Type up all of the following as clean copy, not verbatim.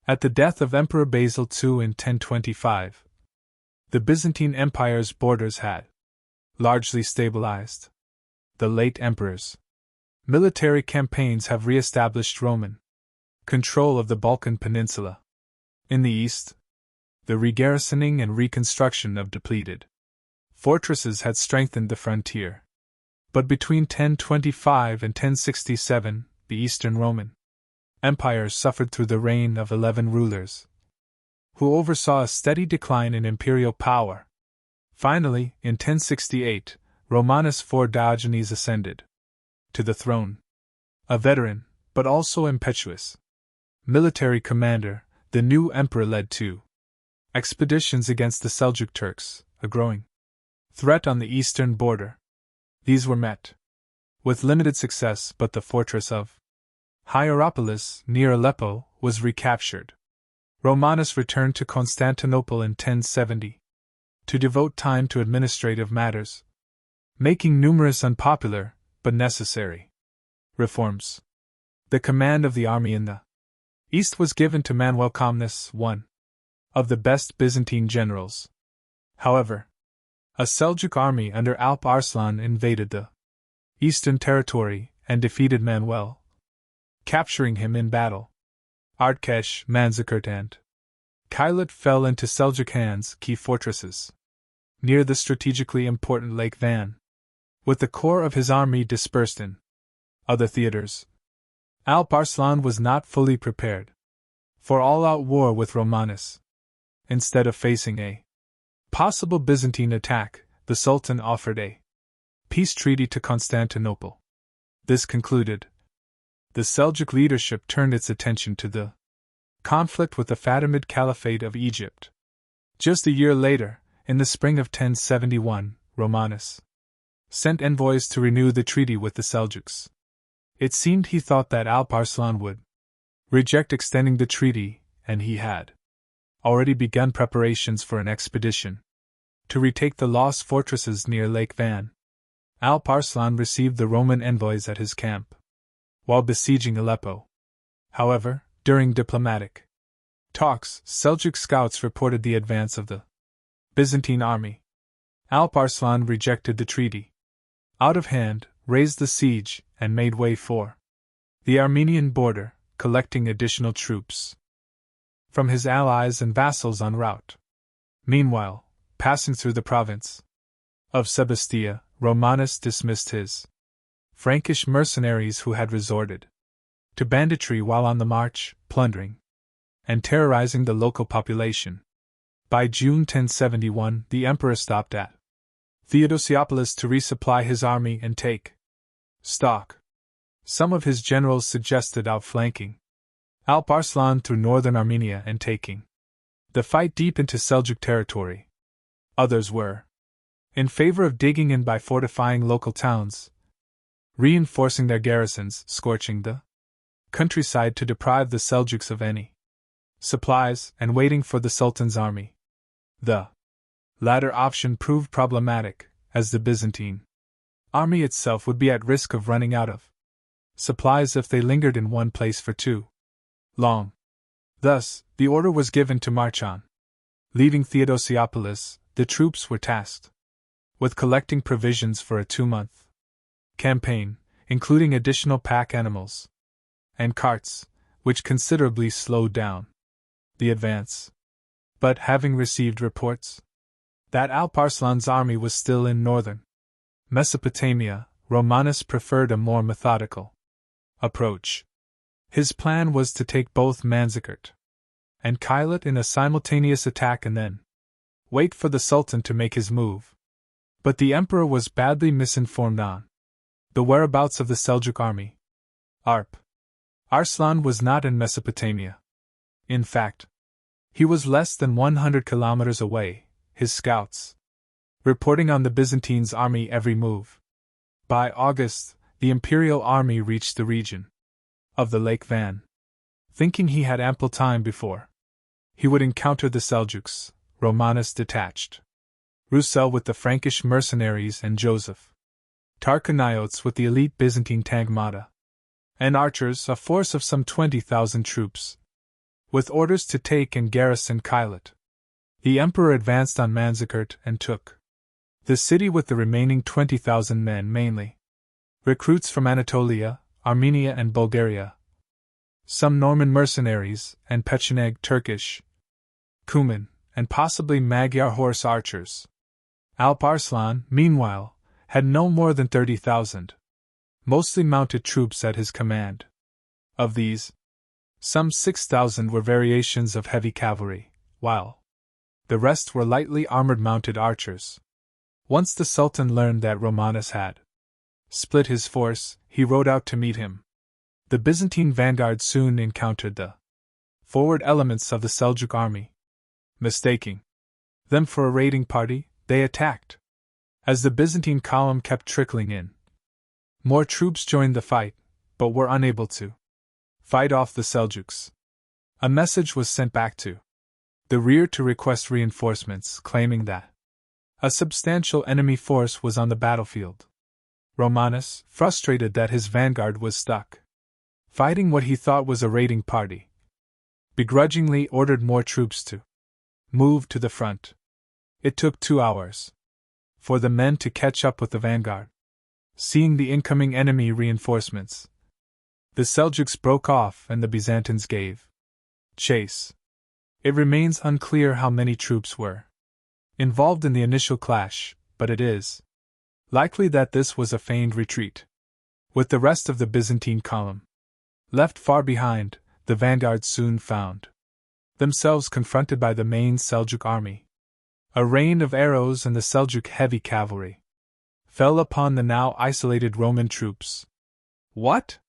At the death of Emperor Basil II in 1025, the Byzantine Empire's borders had largely stabilized. The late emperor's military campaigns have re-established Roman control of the Balkan Peninsula. In the east, the regarrisoning and reconstruction of depleted fortresses had strengthened the frontier. But between 1025 and 1067, the Eastern Roman Empire suffered through the reign of 11 rulers, who oversaw a steady decline in imperial power. Finally, in 1068, Romanos IV Diogenes ascended to the throne. A veteran, but also impetuous military commander, the new emperor led 2 expeditions against the Seljuk Turks, a growing threat on the eastern border. These were met with limited success, but the fortress of Hierapolis, near Aleppo, was recaptured. Romanos returned to Constantinople in 1070 to devote time to administrative matters, making numerous unpopular, but necessary, reforms. The command of the army in the east was given to Manuel Comnenus, one of the best Byzantine generals. However, a Seljuk army under Alp Arslan invaded the eastern territory and defeated Manuel, capturing him in battle. Ardkesh, Manzikert, and Kailat fell into Seljuk hands, key fortresses near the strategically important Lake Van. With the core of his army dispersed in other theaters, Alp Arslan was not fully prepared for all-out war with Romanos. Instead of facing a possible Byzantine attack, the Sultan offered a peace treaty to Constantinople. This concluded, the Seljuk leadership turned its attention to the conflict with the Fatimid Caliphate of Egypt. Just a year later, in the spring of 1071, Romanos sent envoys to renew the treaty with the Seljuks. It seemed he thought that Alp Arslan would reject extending the treaty, and he had already begun preparations for an expedition to retake the lost fortresses near Lake Van. Alp Arslan received the Roman envoys at his camp while besieging Aleppo. However, during diplomatic talks, Seljuk scouts reported the advance of the Byzantine army. Alp Arslan rejected the treaty out of hand, raised the siege, and made way for the Armenian border, collecting additional troops from his allies and vassals en route. Meanwhile, passing through the province of Sebastia, Romanos dismissed his Frankish mercenaries who had resorted to banditry while on the march, plundering and terrorizing the local population. By June 1071, the emperor stopped at Theodosiopolis to resupply his army and take stock. Some of his generals suggested outflanking Alp Arslan through northern Armenia and taking the fight deep into Seljuk territory. Others were in favor of digging in by fortifying local towns, reinforcing their garrisons, scorching the countryside to deprive the Seljuks of any supplies, and waiting for the Sultan's army. The latter option proved problematic, as the Byzantine army itself would be at risk of running out of supplies if they lingered in one place for too long. Thus, the order was given to march on. Leaving Theodosiopolis, the troops were tasked with collecting provisions for a 2-month campaign, including additional pack animals and carts, which considerably slowed down the advance. But having received reports that Alp Arslan's army was still in northern Mesopotamia, Romanos preferred a more methodical approach. His plan was to take both Manzikert and Kailat in a simultaneous attack and then wait for the Sultan to make his move. But the emperor was badly misinformed on the whereabouts of the Seljuk army. Alp Arslan was not in Mesopotamia. In fact, he was less than 100 kilometers away, his scouts reporting on the Byzantines' army every move. By August, the imperial army reached the region of the Lake Van. Thinking he had ample time before he would encounter the Seljuks, Romanos detached Roussel with the Frankish mercenaries and Joseph Tarchoniotes with the elite Byzantine tagmata and archers, a force of some 20,000 troops, with orders to take and garrison Kailat. The emperor advanced on Manzikert and took the city with the remaining 20,000 men, mainly recruits from Anatolia, Armenia and Bulgaria, some Norman mercenaries, and Pecheneg Turkish, Cuman, and possibly Magyar horse archers. Alp Arslan, meanwhile, had no more than 30,000, mostly mounted troops at his command. Of these, some 6,000 were variations of heavy cavalry, while the rest were lightly armored mounted archers. Once the Sultan learned that Romanos had split his force, he rode out to meet him. The Byzantine vanguard soon encountered the forward elements of the Seljuk army. Mistaking them for a raiding party, they attacked. As the Byzantine column kept trickling in, more troops joined the fight, but were unable to fight off the Seljuks. A message was sent back to the rear to request reinforcements, claiming that a substantial enemy force was on the battlefield. Romanos, frustrated that his vanguard was stuck fighting what he thought was a raiding party, begrudgingly ordered more troops to move to the front. It took 2 hours for the men to catch up with the vanguard. Seeing the incoming enemy reinforcements, the Seljuks broke off and the Byzantines gave chase. It remains unclear how many troops were involved in the initial clash, but it is likely that this was a feigned retreat. With the rest of the Byzantine column left far behind, the vanguard soon found themselves confronted by the main Seljuk army. A rain of arrows and the Seljuk heavy cavalry fell upon the now isolated Roman troops. What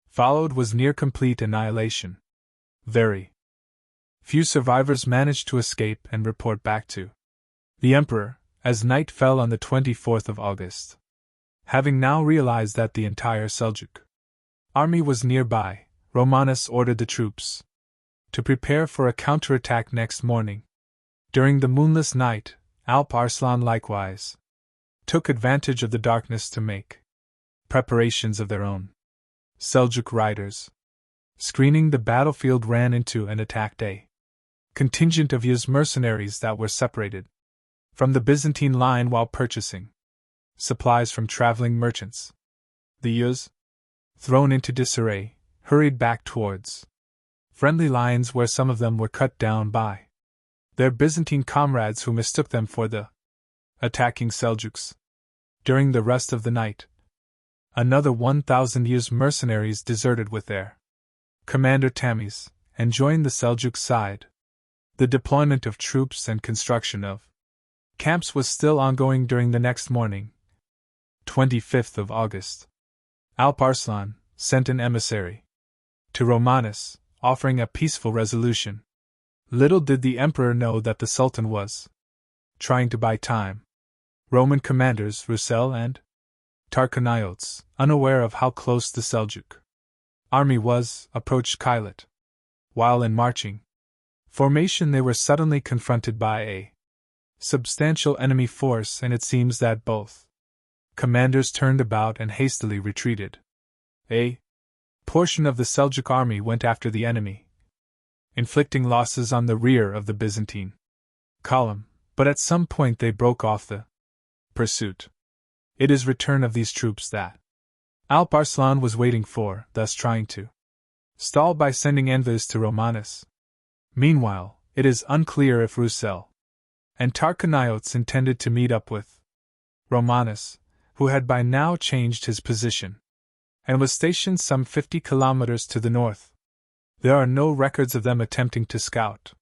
followed was near complete annihilation. Very few survivors managed to escape and report back to the emperor, as night fell on the 24th of August. Having now realized that the entire Seljuk army was nearby, Romanos ordered the troops to prepare for a counterattack next morning. During the moonless night, Alp Arslan likewise took advantage of the darkness to make preparations of their own. Seljuk riders, screening the battlefield, ran into and attacked a contingent of Yuz mercenaries that were separated from the Byzantine line while purchasing supplies from traveling merchants. The Yuz, thrown into disarray, hurried back towards friendly lines where some of them were cut down by their Byzantine comrades who mistook them for the attacking Seljuks. During the rest of the night, another 1,000 Yuz mercenaries deserted with their commander Tamiz and joined the Seljuk side. The deployment of troops and construction of camps was still ongoing during the next morning, 25th of August. Alp Arslan sent an emissary to Romanos, offering a peaceful resolution. Little did the emperor know that the Sultan was trying to buy time. Roman commanders Roussel and Tarchoniotes, unaware of how close the Seljuk army was, approached Kailat. While in marching formation, they were suddenly confronted by a substantial enemy force, and it seems that both commanders turned about and hastily retreated. A portion of the Seljuk army went after the enemy, inflicting losses on the rear of the Byzantine column, but at some point they broke off the pursuit. It is return of these troops that Alp Arslan was waiting for, thus trying to stall by sending envoys to Romanos. Meanwhile, it is unclear if Roussel and Tarchoniotes intended to meet up with Romanos, who had by now changed his position and was stationed some 50 kilometers to the north. There are no records of them attempting to scout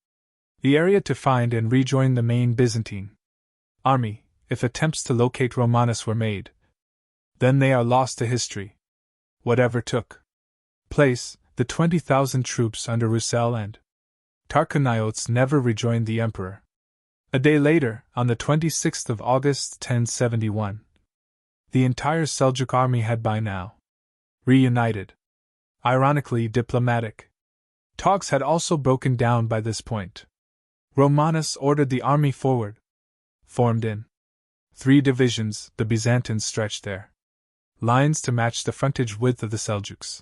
the area to find and rejoin the main Byzantine army. If attempts to locate Romanos were made, then they are lost to history. Whatever took place, the 20,000 troops under Roussel and Tarchoniotes never rejoined the emperor. A day later, on the 26th of August 1071, the entire Seljuk army had by now reunited. Ironically, diplomatic talks had also broken down by this point. Romanos ordered the army forward. Formed in 3 divisions, the Byzantines stretched their lines to match the frontage width of the Seljuks.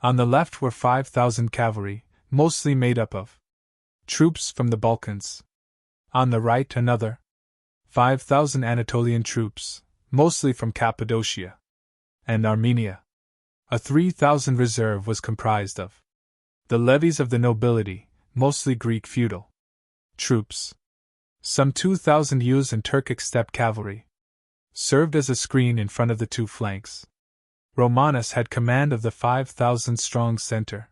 On the left were 5,000 cavalry, mostly made up of troops from the Balkans. On the right, another 5,000 Anatolian troops, mostly from Cappadocia and Armenia. A 3,000 reserve was comprised of the levies of the nobility, mostly Greek feudal troops. Some 2,000 Yus and Turkic steppe cavalry served as a screen in front of the two flanks. Romanus had command of the 5,000-strong center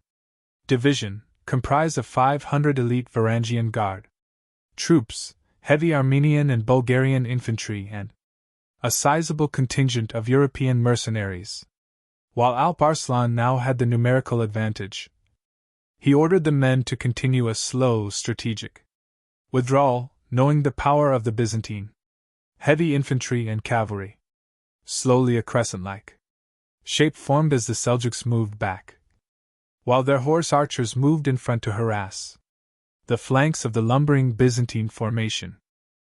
division, comprised of 500 elite Varangian Guard troops, heavy Armenian and Bulgarian infantry, and a sizable contingent of European mercenaries. While Alp Arslan now had the numerical advantage, he ordered the men to continue a slow, strategic withdrawal, knowing the power of the Byzantine heavy infantry and cavalry. Slowly a crescent-like shape formed as the Seljuks moved back, while their horse archers moved in front to harass the flanks of the lumbering Byzantine formation.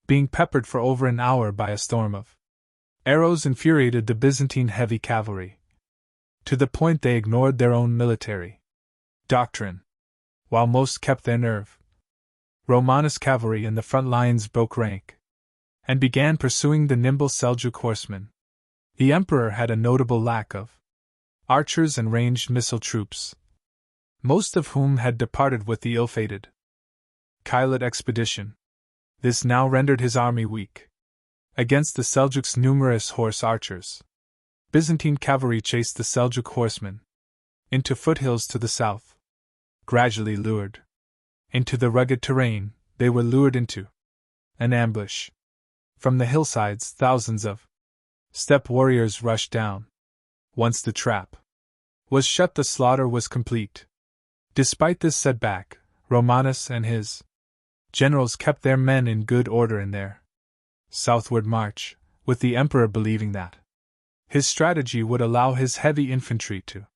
Being peppered for over an hour by a storm of arrows infuriated the Byzantine heavy cavalry, to the point they ignored their own military doctrine, while most kept their nerve. Romanus cavalry in the front lines broke rank and began pursuing the nimble Seljuk horsemen. The emperor had a notable lack of archers and ranged missile troops, most of whom had departed with the ill-fated Kailat expedition. This now rendered his army weak against the Seljuks' numerous horse archers. Byzantine cavalry chased the Seljuk horsemen into foothills to the south. Gradually lured into the rugged terrain, they were lured into an ambush. From the hillsides, thousands of steppe warriors rushed down. Once the trap was shut, the slaughter was complete. Despite this setback, Romanus and his generals kept their men in good order in their southward march, with the emperor believing that his strategy would allow his heavy infantry to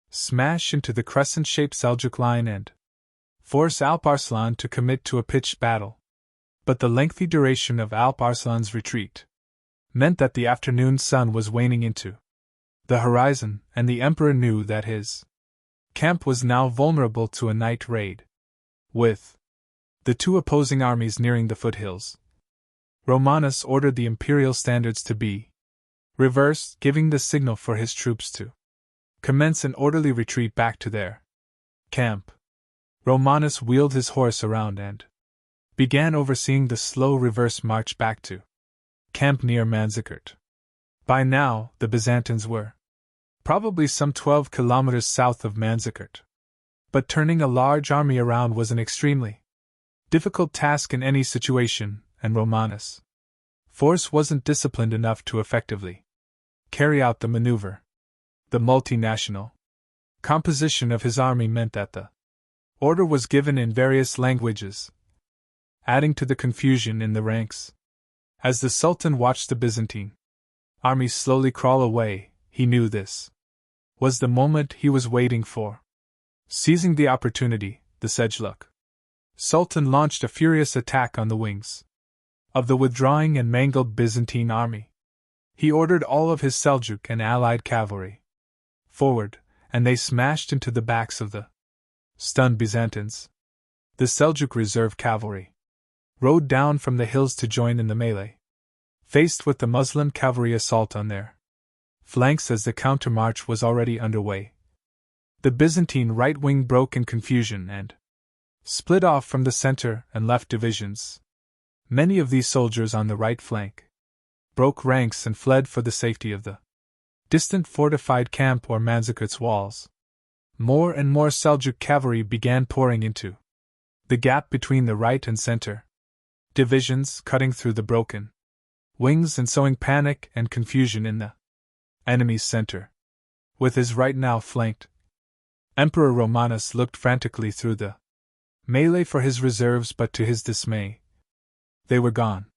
smash into the crescent-shaped Seljuk line and force Alp Arslan to commit to a pitched battle. But the lengthy duration of Alp Arslan's retreat meant that the afternoon sun was waning into the horizon, and the emperor knew that his camp was now vulnerable to a night raid. With the two opposing armies nearing the foothills, Romanus ordered the imperial standards to be reversed, giving the signal for his troops to commence an orderly retreat back to their camp. Romanus wheeled his horse around and began overseeing the slow reverse march back to camp near Manzikert. By now, the Byzantines were probably some 12 kilometers south of Manzikert. But turning a large army around was an extremely difficult task in any situation, and Romanus' force wasn't disciplined enough to effectively carry out the maneuver. The multinational composition of his army meant that the order was given in various languages, adding to the confusion in the ranks. As the Sultan watched the Byzantine army slowly crawl away, he knew this was the moment he was waiting for. Seizing the opportunity, the Seljuk Sultan launched a furious attack on the wings of the withdrawing and mangled Byzantine army. He ordered all of his Seljuk and allied cavalry forward, and they smashed into the backs of the stunned Byzantines. The Seljuk reserve cavalry rode down from the hills to join in the melee, faced with the Muslim cavalry assault on their flanks as the countermarch was already underway. The Byzantine right wing broke in confusion and split off from the center and left divisions. Many of these soldiers on the right flank broke ranks and fled for the safety of the distant fortified camp or Manzikert's walls. More and more Seljuk cavalry began pouring into the gap between the right and center divisions, cutting through the broken wings and sowing panic and confusion in the enemy's center. With his right now flanked, Emperor Romanus looked frantically through the melee for his reserves, but to his dismay, they were gone.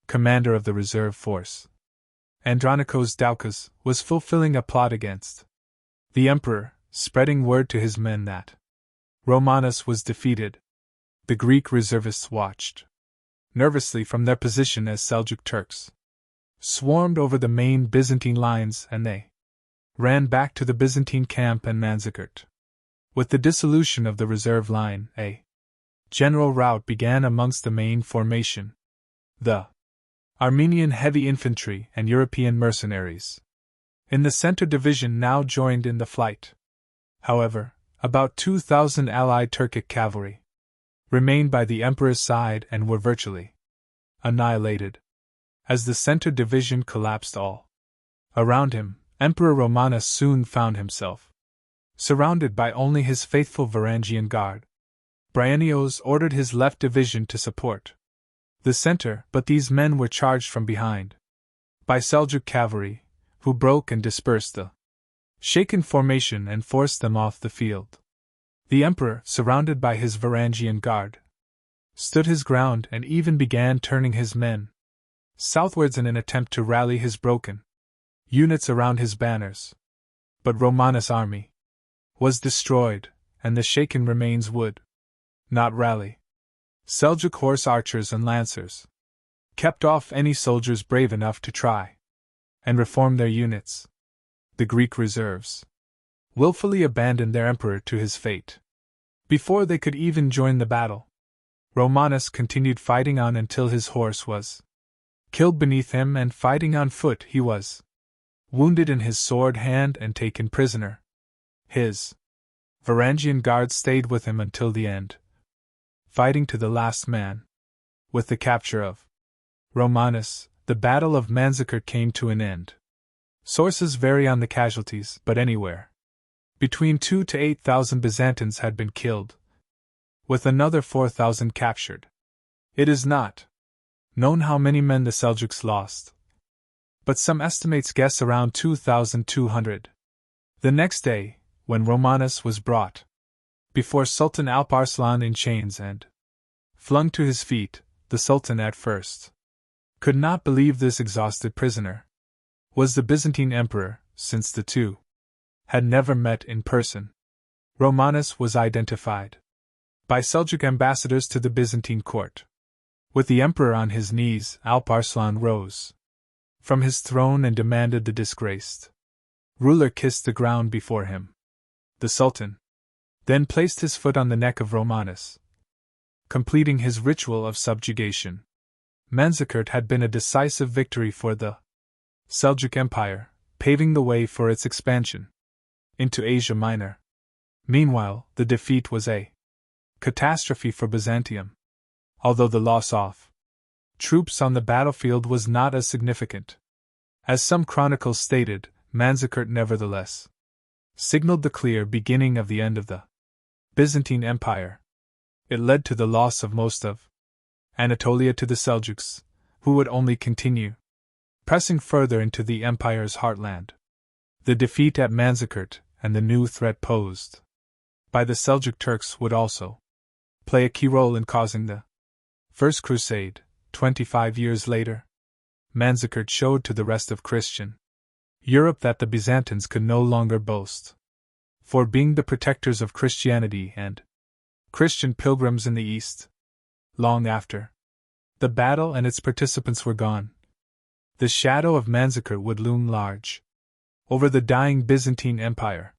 Commander of the reserve force, Andronikos Doukas, was fulfilling a plot against the emperor, spreading word to his men that Romanus was defeated. The Greek reservists watched nervously from their position as Seljuk Turks swarmed over the main Byzantine lines, and they ran back to the Byzantine camp and Manzikert With the dissolution of the reserve line, a general rout began amongst the main formation. The Armenian heavy infantry and European mercenaries in the center division now joined in the flight. However, about 2,000 allied Turkic cavalry remained by the emperor's side and were virtually annihilated. As the center division collapsed all around him, Emperor Romanos soon found himself surrounded by only his faithful Varangian guard. Bryennios ordered his left division to support the center, but these men were charged from behind by Seljuk cavalry, who broke and dispersed the shaken formation and forced them off the field. The emperor, surrounded by his Varangian guard, stood his ground and even began turning his men southwards in an attempt to rally his broken units around his banners. But Romanos' army was destroyed, and the shaken remains would not rally. Seljuk horse archers and lancers kept off any soldiers brave enough to try and reform their units. The Greek reserves willfully abandoned their emperor to his fate. Before they could even join the battle, Romanos continued fighting on until his horse was killed beneath him, and fighting on foot he was wounded in his sword hand and taken prisoner. His Varangian guard stayed with him until the end, fighting to the last man. With the capture of Romanos, the Battle of Manzikert came to an end. Sources vary on the casualties, but anywhere between 2,000 to 8,000 Byzantines had been killed, with another 4,000 captured. It is not known how many men the Seljuks lost, but some estimates guess around 2,200. The next day, when Romanos was brought before Sultan Alp Arslan in chains and flung to his feet, the Sultan at first could not believe this exhausted prisoner was the Byzantine emperor, since the two had never met in person. Romanos was identified by Seljuk ambassadors to the Byzantine court. With the emperor on his knees, Alp Arslan rose from his throne and demanded the disgraced ruler kissed the ground before him. The Sultan then placed his foot on the neck of Romanos, completing his ritual of subjugation. Manzikert had been a decisive victory for the Seljuk Empire, paving the way for its expansion into Asia Minor. Meanwhile, the defeat was a catastrophe for Byzantium, although the loss of troops on the battlefield was not as significant. As some chronicles stated, Manzikert nevertheless signaled the clear beginning of the end of the Byzantine Empire. It led to the loss of most of Anatolia to the Seljuks, who would only continue pressing further into the empire's heartland. The defeat at Manzikert and the new threat posed by the Seljuk Turks would also play a key role in causing the First Crusade. 25 years later, Manzikert showed to the rest of Christian Europe that the Byzantines could no longer boast for being the protectors of Christianity and Christian pilgrims in the East. Long after the battle and its participants were gone, the shadow of Manzikert would loom large over the dying Byzantine Empire.